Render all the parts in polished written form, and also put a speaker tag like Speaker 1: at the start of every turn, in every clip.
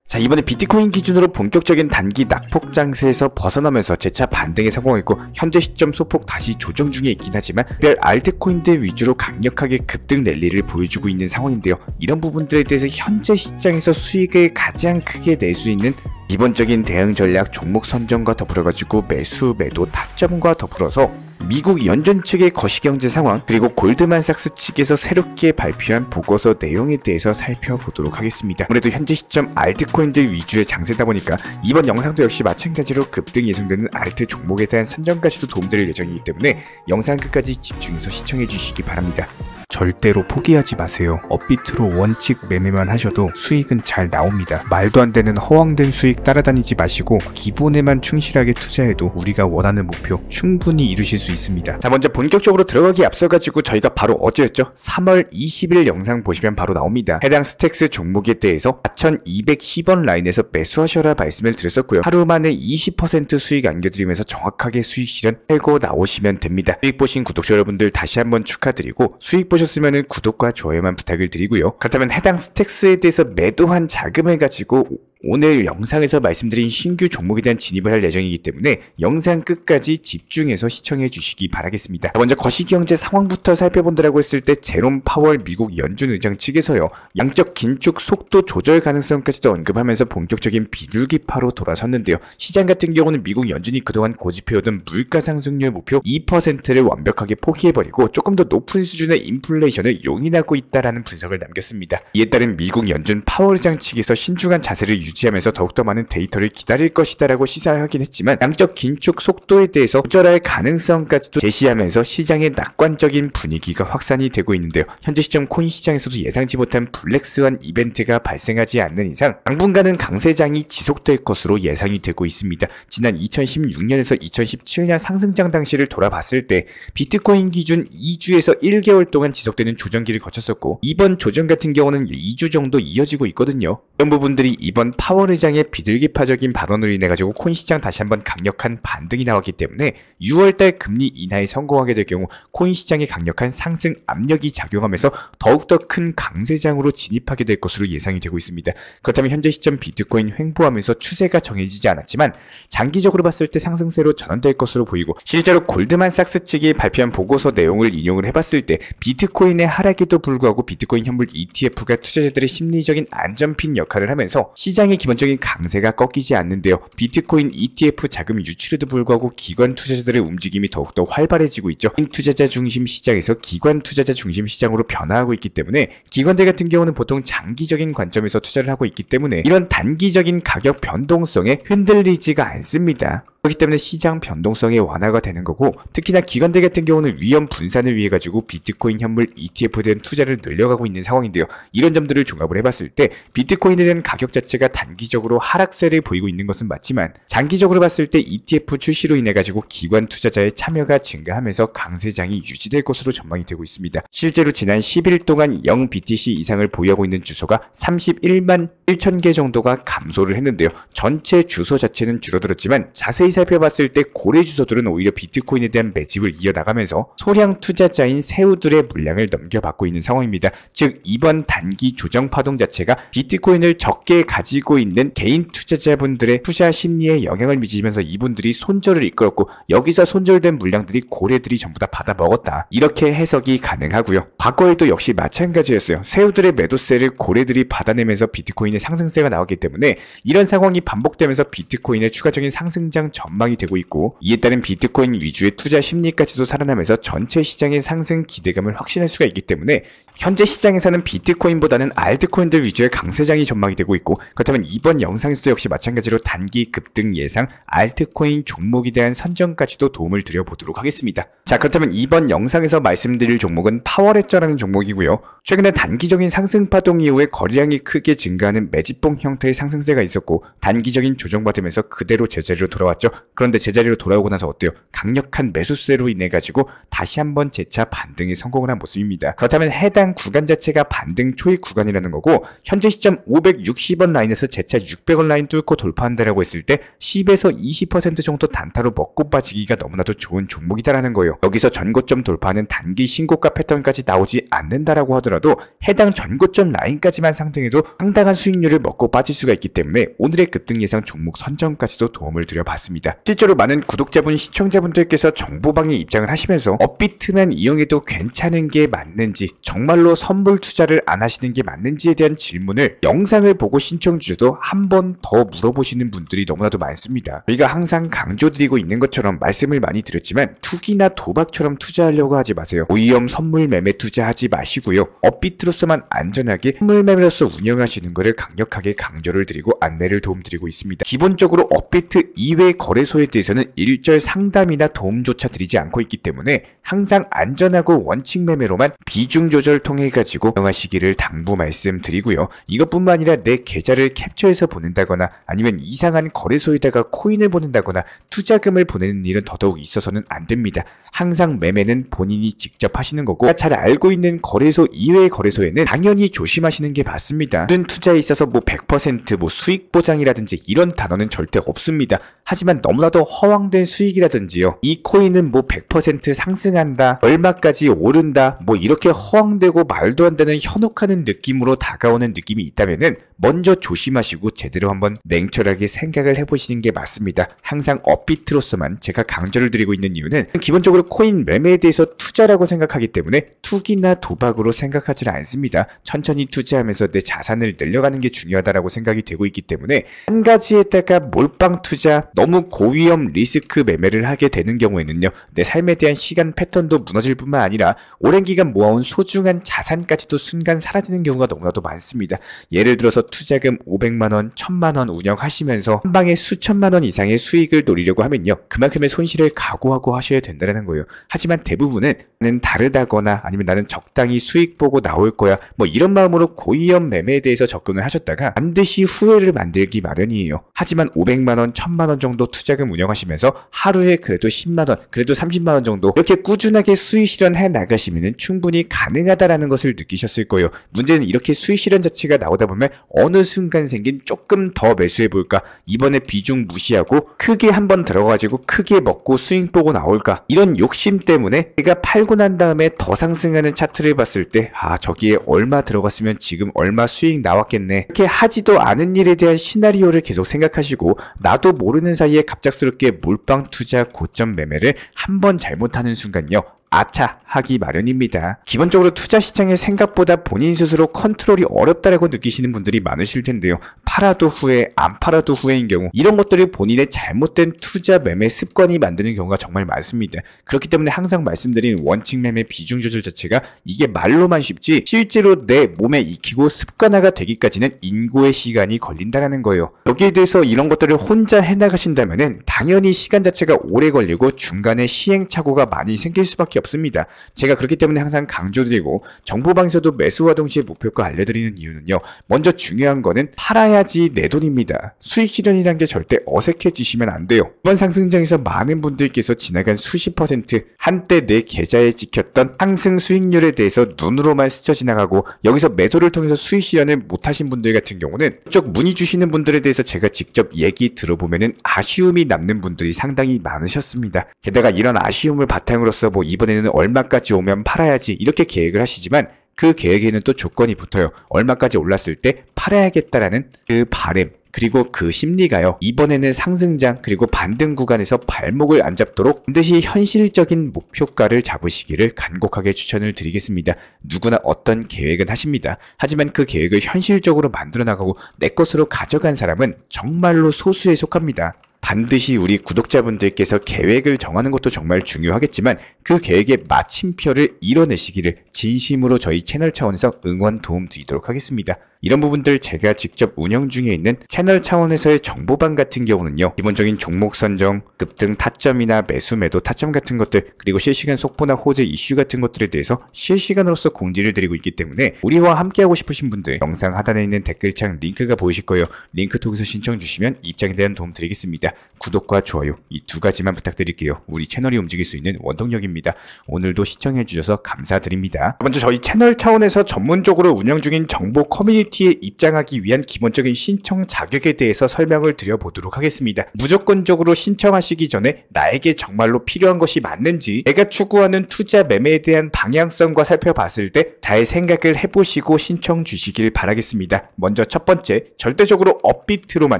Speaker 1: 자, 이번에 비트코인 기준으로 본격적인 단기 낙폭 장세에서 벗어나면서 재차 반등에 성공했고 현재 시점 소폭 다시 조정 중에 있긴 하지만 별 알트코인들 위주로 강력하게 급등 랠리를 보여주고 있는 상황인데요. 이런 부분들에 대해서 현재 시장에서 수익을 가장 크게 낼 수 있는 기본적인 대응 전략 종목 선정과 더불어가지고 매수 매도 타점과 더불어서 미국 연준 측의 거시경제 상황 그리고 골드만삭스 측에서 새롭게 발표한 보고서 내용에 대해서 살펴보도록 하겠습니다. 아무래도 현재 시점 알트코인들 위주의 장세다 보니까 이번 영상도 역시 마찬가지로 급등 예상되는 알트 종목에 대한 선정까지도 도움드릴 예정이기 때문에 영상 끝까지 집중해서 시청해 주시기 바랍니다. 절대로 포기하지 마세요. 업비트로 원칙 매매만 하셔도 수익은 잘 나옵니다. 말도 안 되는 허황된 수익 따라다니지 마시고 기본에만 충실하게 투자해도 우리가 원하는 목표 충분히 이루실 수 있습니다. 자, 먼저 본격적으로 들어가기 앞서가지고 저희가 바로 어제였죠? 3월 20일 영상 보시면 바로 나옵니다. 해당 스택스 종목에 대해서 4210원 라인에서 매수하셔라 말씀을 드렸었고요. 하루 만에 20% 수익 안겨드리면서 정확하게 수익 실현 팔고 나오시면 됩니다. 수익 보신 구독자 여러분들 다시 한번 축하드리고 수익 보셨으면 구독과 좋아요만 부탁을 드리고요. 그렇다면 해당 스택스에 대해서 매도한 자금을 가지고 오늘 영상에서 말씀드린 신규 종목에 대한 진입을 할 예정이기 때문에 영상 끝까지 집중해서 시청해 주시기 바라겠습니다. 먼저 거시경제 상황부터 살펴본다라고 했을 때 제롬 파월 미국 연준 의장 측에서요, 양적 긴축 속도 조절 가능성까지도 언급하면서 본격적인 비둘기파로 돌아섰는데요. 시장 같은 경우는 미국 연준이 그동안 고집해오던 물가 상승률 목표 2%를 완벽하게 포기해버리고 조금 더 높은 수준의 인플레이션을 용인하고 있다라는 분석을 남겼습니다. 이에 따른 미국 연준 파월 의장 측에서 신중한 자세를 유지하면서 더욱더 많은 데이터를 기다릴 것이다라고 시사하긴 했지만 양적 긴축 속도에 대해서 조절할 가능성까지도 제시하면서 시장의 낙관적인 분위기가 확산이 되고 있는데요. 현재 시점 코인 시장에서도 예상치 못한 블랙스완 이벤트가 발생하지 않는 이상 당분간은 강세장이 지속될 것으로 예상이 되고 있습니다. 지난 2016년에서 2017년 상승장 당시를 돌아봤을 때 비트코인 기준 2주에서 1개월 동안 지속되는 조정기를 거쳤었고 이번 조정 같은 경우는 2주 정도 이어지고 있거든요. 이런 부분들이 이번 파월 의장의 비둘기파적인 발언으로 인해 가지고 코인 시장 다시 한번 강력한 반등이 나왔기 때문에 6월달 금리 인하에 성공하게 될 경우 코인 시장에 강력한 상승 압력이 작용하면서 더욱더 큰 강세장으로 진입하게 될 것으로 예상이 되고 있습니다. 그렇다면 현재 시점 비트코인 횡보하면서 추세가 정해지지 않았지만 장기적으로 봤을 때 상승세로 전환될 것으로 보이고 실제로 골드만삭스 측이 발표한 보고서 내용을 인용을 해봤을 때 비트코인의 하락에도 불구하고 비트코인 현물 ETF가 투자자들의 심리적인 안전핀 역할을 하면서 시장의 기본적인 강세가 꺾이지 않는데요. 비트코인 ETF 자금 유출에도 불구하고 기관 투자자들의 움직임이 더욱더 활발해지고 있죠. 투자자 중심 시장에서 기관 투자자 중심 시장으로 변화하고 있기 때문에 기관들 같은 경우는 보통 장기적인 관점에서 투자를 하고 있기 때문에 이런 단기적인 가격 변동성에 흔들리지가 않습니다. 그렇기 때문에 시장 변동성의 완화가 되는 거고 특히나 기관들 같은 경우는 위험 분산을 위해 가지고 비트코인 현물 ETF에 대한 투자를 늘려가고 있는 상황인데요. 이런 점들을 종합을 해봤을 때 비트코인에 대한 가격 자체가 단기적으로 하락세를 보이고 있는 것은 맞지만 장기적으로 봤을 때 ETF 출시로 인해 가지고 기관 투자자의 참여가 증가하면서 강세장이 유지될 것으로 전망이 되고 있습니다. 실제로 지난 10일 동안 0BTC 이상을 보유하고 있는 주소가 31만 1천 개 정도가 감소를 했는데요. 전체 주소 자체는 줄어들었지만 자세히 살펴봤을 때 고래 주소들은 오히려 비트코인에 대한 매집을 이어나가면서 소량 투자자인 새우들의 물량을 넘겨받고 있는 상황입니다. 즉 이번 단기 조정 파동 자체가 비트코인을 적게 가지고 있는 개인 투자자분들의 투자 심리에 영향을 미치면서 이분들이 손절을 이끌었고 여기서 손절된 물량들이 고래들이 전부 다 받아 먹었다. 이렇게 해석이 가능하고요. 과거에도 역시 마찬가지였어요. 새우들의 매도세를 고래들이 받아내면서 비트코인의 상승세가 나왔기 때문에 이런 상황이 반복되면서 비트코인의 추가적인 상승장 전망이 되고 있고 이에 따른 비트코인 위주의 투자 심리까지도 살아나면서 전체 시장의 상승 기대감을 확신할 수가 있기 때문에 현재 시장에서는 비트코인보다는 알트코인들 위주의 강세장이 전망이 되고 있고 그렇다면 이번 영상에서도 역시 마찬가지로 단기 급등 예상 알트코인 종목에 대한 선정까지도 도움을 드려보도록 하겠습니다. 자, 그렇다면 이번 영상에서 말씀드릴 종목은 파워레저라는 종목이고요. 최근에 단기적인 상승 파동 이후에 거래량이 크게 증가하는 매집봉 형태의 상승세가 있었고 단기적인 조정받으면서 그대로 제자리로 돌아왔죠. 나왔죠. 그런데 제자리로 돌아오고 나서 어때요? 강력한 매수세로 인해 가지고 다시 한번 재차 반등에 성공을 한 모습입니다. 그렇다면 해당 구간 자체가 반등 초입 구간이라는 거고, 현재 시점 560원 라인에서 재차 600원 라인 뚫고 돌파한다라고 했을 때 10에서 20% 정도 단타로 먹고 빠지기가 너무나도 좋은 종목이다라는 거예요. 여기서 전고점 돌파하는 단기 신고가 패턴까지 나오지 않는다라고 하더라도 해당 전고점 라인까지만 상승해도 상당한 수익률을 먹고 빠질 수가 있기 때문에 오늘의 급등 예상 종목 선정까지도 도움을 드려봤습니다. 실제로 많은 구독자분, 시청자분들께서 정보방에 입장을 하시면서 업비트만 이용해도 괜찮은 게 맞는지, 정말로 선물 투자를 안 하시는 게 맞는지에 대한 질문을 영상을 보고 신청 주셔도 한 번 더 물어보시는 분들이 너무나도 많습니다. 저희가 항상 강조드리고 있는 것처럼 말씀을 많이 드렸지만 투기나 도박처럼 투자하려고 하지 마세요. 고위험 선물 매매 투자하지 마시고요. 업비트로서만 안전하게 선물 매매로서 운영하시는 것을 강력하게 강조를 드리고 안내를 도움드리고 있습니다. 기본적으로 업비트 이외의 거래소에 대해서는 일절 상담이나 도움조차 드리지 않고 있기 때문에 항상 안전하고 원칙 매매로만 비중 조절 통해 가지고 운영하시기를 당부 말씀드리고요. 이것뿐만 아니라 내 계좌를 캡처해서 보낸다거나 아니면 이상한 거래소에다가 코인을 보낸다거나 투자금을 보내는 일은 더더욱 있어서는 안 됩니다. 항상 매매는 본인이 직접 하시는 거고, 잘 알고 있는 거래소 이외의 거래소에는 당연히 조심하시는 게 맞습니다. 모든 투자에 있어서 100% 수익 보장이라든지 이런 단어는 절대 없습니다. 하지만 너무나도 허황된 수익이라든지요, 이 코인은 100% 상승한다, 얼마까지 오른다, 이렇게 허황되고 말도 안 되는 현혹하는 느낌으로 다가오는 느낌이 있다면은 먼저 조심하시고 제대로 한번 냉철하게 생각을 해보시는 게 맞습니다. 항상 업비트로서만 제가 강조를 드리고 있는 이유는 기본적으로 코인 매매에 대해서 투자라고 생각하기 때문에 투기나 도박으로 생각하지 않습니다. 천천히 투자하면서 내 자산을 늘려가는 게 중요하다고 생각이 되고 있기 때문에 한 가지에다가 몰빵 투자, 너무 고위험 리스크 매매를 하게 되는 경우에는요, 내 삶에 대한 시간 패턴도 무너질 뿐만 아니라 오랜 기간 모아온 소중한 자산까지도 순간 사라지는 경우가 너무나도 많습니다. 예를 들어서 투자금 500만원, 1000만원 운영하시면서 한 방에 수천만원 이상의 수익을 노리려고 하면요, 그만큼의 손실을 각오하고 하셔야 된다는 거예요. 하지만 대부분은 나는 다르다거나 아니면 나는 적당히 수익 보고 나올 거야, 이런 마음으로 고위험 매매에 대해서 접근을 하셨다가 반드시 후회를 만들기 마련이에요. 하지만 500만원, 1000만원 정도 투자금 운영하시면서 하루에 그래도 10만원, 그래도 30만원 정도 이렇게 꾸준하게 수익 실현해 나가시면 충분히 가능하다라는 것을 느끼셨을 거예요. 문제는 이렇게 수익 실현 자체가 나오다 보면 어느 순간 생긴 조금 더 매수해볼까, 이번에 비중 무시하고 크게 한번 들어가가지고 크게 먹고 수익 보고 나올까, 이런 욕심 때문에 내가 팔고 난 다음에 더 상승하는 차트를 봤을 때 저기에 얼마 들어갔으면 지금 얼마 수익 나왔겠네, 이렇게 하지도 않은 일에 대한 시나리오를 계속 생각하시고 나도 모르는 사이에 갑작스럽게 몰빵 투자 고점 매매를 한번 잘못하는 순간요, 아차 하기 마련입니다. 기본적으로 투자 시장에 생각보다 본인 스스로 컨트롤이 어렵다라고 느끼시는 분들이 많으실 텐데요. 팔아도 후회, 안 팔아도 후회인 경우, 이런 것들이 본인의 잘못된 투자 매매 습관이 만드는 경우가 정말 많습니다. 그렇기 때문에 항상 말씀드린 원칙 매매 비중 조절 자체가 이게 말로만 쉽지 실제로 내 몸에 익히고 습관화가 되기까지는 인고의 시간이 걸린다라는 거예요. 여기에 대해서 이런 것들을 혼자 해나가신다면은 당연히 시간 자체가 오래 걸리고 중간에 시행착오가 많이 생길 수밖에 없습니다. 제가 그렇기 때문에 항상 강조드리고 정보방에서도 매수와 동시에 목표가 알려드리는 이유는요, 먼저 중요한 거는 팔아야지 내 돈입니다. 수익 실현이란 게 절대 어색해지시면 안 돼요. 이번 상승장에서 많은 분들께서 지나간 수십 %, 한때 내 계좌에 찍혔던 상승 수익률에 대해서 눈으로만 스쳐 지나가고 여기서 매도를 통해서 수익 실현을 못하신 분들 같은 경우는 쪽 문의 주시는 분들에 대해서 제가 직접 얘기 들어보면은 아쉬움이 남는 분들이 상당히 많으셨습니다. 게다가 이런 아쉬움을 바탕으로서 이번에는 얼마까지 오면 팔아야지 이렇게 계획을 하시지만 그 계획에는 또 조건이 붙어요. 얼마까지 올랐을 때 팔아야겠다라는 그 바램, 그리고 그 심리가요, 이번에는 상승장 그리고 반등 구간에서 발목을 안 잡도록 반드시 현실적인 목표가를 잡으시기를 간곡하게 추천을 드리겠습니다. 누구나 어떤 계획은 하십니다. 하지만 그 계획을 현실적으로 만들어 나가고 내 것으로 가져간 사람은 정말로 소수에 속합니다. 반드시 우리 구독자분들께서 계획을 정하는 것도 정말 중요하겠지만 그 계획의 마침표를 이뤄내시기를 진심으로 저희 채널 차원에서 응원 도움 드리도록 하겠습니다. 이런 부분들 제가 직접 운영 중에 있는 채널 차원에서의 정보방 같은 경우는요, 기본적인 종목 선정, 급등 타점이나 매수 매도 타점 같은 것들, 그리고 실시간 속보나 호재 이슈 같은 것들에 대해서 실시간으로서 공지를 드리고 있기 때문에 우리와 함께하고 싶으신 분들 영상 하단에 있는 댓글창 링크가 보이실 거예요. 링크 통해서 신청 주시면 입장에 대한 도움 드리겠습니다. 구독과 좋아요 이 두 가지만 부탁드릴게요. 우리 채널이 움직일 수 있는 원동력입니다. 오늘도 시청해주셔서 감사드립니다. 먼저 저희 채널 차원에서 전문적으로 운영 중인 정보 커뮤니티에 입장하기 위한 기본적인 신청 자격에 대해서 설명을 드려보도록 하겠습니다. 무조건적으로 신청하시기 전에 나에게 정말로 필요한 것이 맞는지, 내가 추구하는 투자 매매에 대한 방향성과 살펴봤을 때 잘 생각을 해보시고 신청 주시길 바라겠습니다. 먼저 첫 번째, 절대적으로 업비트로만,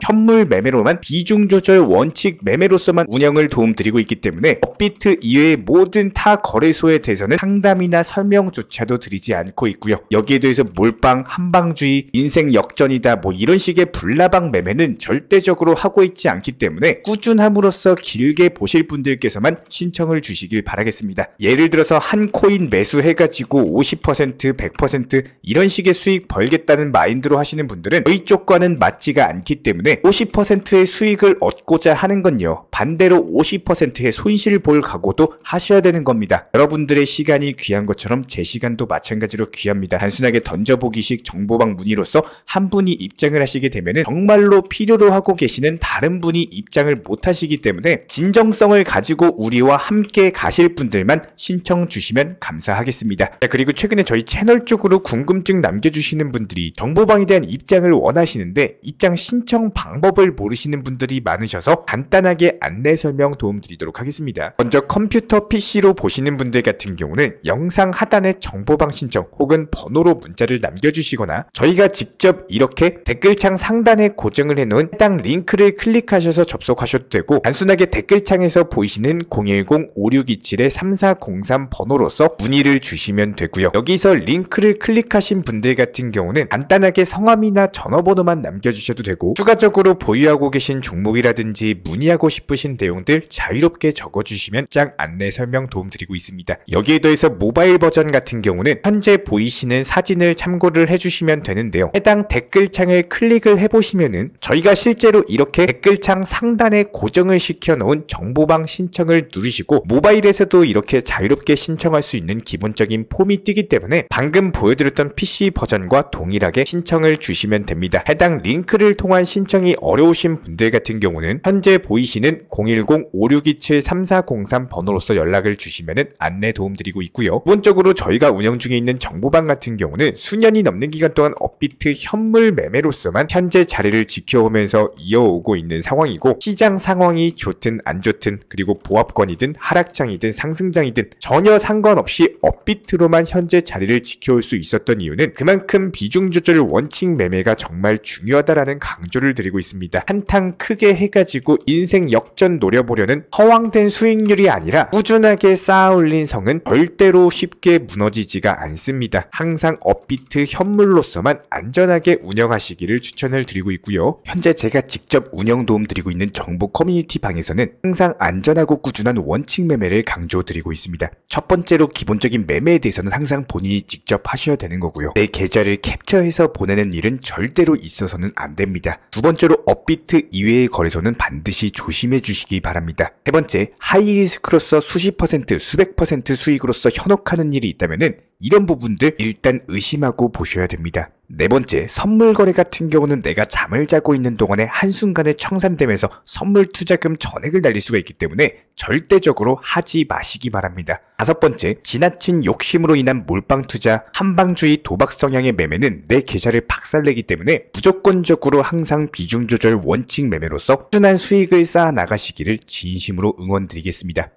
Speaker 1: 현물 매매로만, 비중 조절 원칙 매매로서만 운영을 도움드리고 있기 때문에 업비트 이외의 모든 타 거래소에 대해서는 상담이나 설명조차도 드리지 않고 있고요. 여기에 대해서 몰빵, 한방주의, 인생 역전이다 뭐 이런 식의 불나방 매매는 절대적으로 하고 있지 않기 때문에 꾸준함으로써 길게 보실 분들께서만 신청을 주시길 바라겠습니다. 예를 들어서 한 코인 매수해가지고 50%, 100% 이런 식의 수익 벌겠다는 마인드로 하시는 분들은 저희 쪽과는 맞지가 않기 때문에 50%의 수익을 얻고자 하는 건요, 반대로 50%의 손실을 볼 각오도 하셔야 되는 겁니다. 여러분들의 시간이 귀한 것처럼 제 시간도 마찬가지로 귀합니다. 단순하게 던져보기식 정보방 문의로서 한 분이 입장을 하시게 되면 정말로 필요로 하고 계시는 다른 분이 입장을 못 하시기 때문에 진정성을 가지고 우리와 함께 가실 분들만 신청 주시면 감사하겠습니다. 자, 그리고 최근에 저희 채널 쪽으로 궁금증 남겨주시는 분들이 정보방에 대한 입장을 원하시는데 입장 신청 방법을 모르시는 분들이 많으셔서 간단하게 안내 설명 도움드리도록 하겠습니다. 먼저 컴퓨터 PC로 보시는 분들 같은 경우는 영상 하단에 정보방 신청 혹은 번호로 문자를 남겨주시거나 저희가 직접 이렇게 댓글창 상단에 고정을 해놓은 해당 링크를 클릭하셔서 접속하셔도 되고, 단순하게 댓글창에서 보이시는 010-5627-3403 번호로서 문의를 주시면 되고요. 여기서 링크를 클릭하신 분들 같은 경우는 간단하게 성함이나 전화번호만 남겨주셔도 되고, 추가적으로 보유하고 계신 종목이라든지 문의하고 싶으신 내용들 자유롭게 적어주시면 짱 안내 설명 도움드리고 있습니다. 여기에 더해서 모바일 버전 같은 경우는 현재 보이시는 사진을 참고를 해주시면 되는데요. 해당 댓글창을 클릭을 해보시면은 저희가 실제로 이렇게 댓글창 상단에 고정을 시켜놓은 정보방 신청을 누르시고 모바일에서도 이렇게 자유롭게 신청할 수 있는 기본적인 폼이 뜨기 때문에 방금 보여드렸던 PC 버전과 동일하게 신청을 주시면 됩니다. 해당 링크를 통한 신청이 어려우신 분들 같은 경우는 현재 보이시는 010-5627-3403 번호로서 연락을 주시면 안내 도움드리고 있고요. 기본적으로 저희가 운영 중에 있는 정보방 같은 경우는 수년이 넘는 기간 동안 업비트 현물 매매로서만 현재 자리를 지켜오면서 이어오고 있는 상황이고, 시장 상황이 좋든 안 좋든, 그리고 보합권이든 하락장이든 상승장이든 전혀 상관없이 업비트로만 현재 자리를 지켜올 수 있었던 이유는 그만큼 비중 조절 원칙 매매가 정말 중요하다라는 강조를 드리고 있습니다. 한탕 크게 해가지고 인생 역전 노려보려는 허황된 수익률이 아니라 꾸준하게 쌓아올린 성은 절대로 쉽게 무너지지가 않습니다. 항상 업비트 현물로서만 안전하게 운영하시기를 추천을 드리고 있고요. 현재 제가 직접 운영 도움 드리고 있는 정보 커뮤니티 방에서는 항상 안전하고 꾸준한 원칙 매매를 강조드리고 있습니다. 첫 번째로 기본적인 매매에 대해서는 항상 본인이 직접 하셔야 되는 거고요. 내 계좌를 캡처해서 보내는 일은 절대로 있어서는 안 됩니다. 두 번째로 업비트 이외의 거래소는 반드시 조심해 주시기 바랍니다. 세 번째, 하이리스크로서 수십 퍼센트, 수백 퍼센트 수익으로서 현혹하는 일이 있다면은 이런 부분들 일단 의심하고 보셔야 됩니다. 네 번째, 선물 거래 같은 경우는 내가 잠을 자고 있는 동안에 한순간에 청산되면서 선물 투자금 전액을 날릴 수가 있기 때문에 절대적으로 하지 마시기 바랍니다. 다섯 번째, 지나친 욕심으로 인한 몰빵 투자, 한방주의 도박 성향의 매매는 내 계좌를 박살내기 때문에 무조건적으로 항상 비중 조절 원칙 매매로서 꾸준한 수익을 쌓아 나가시기를 진심으로 응원드리겠습니다.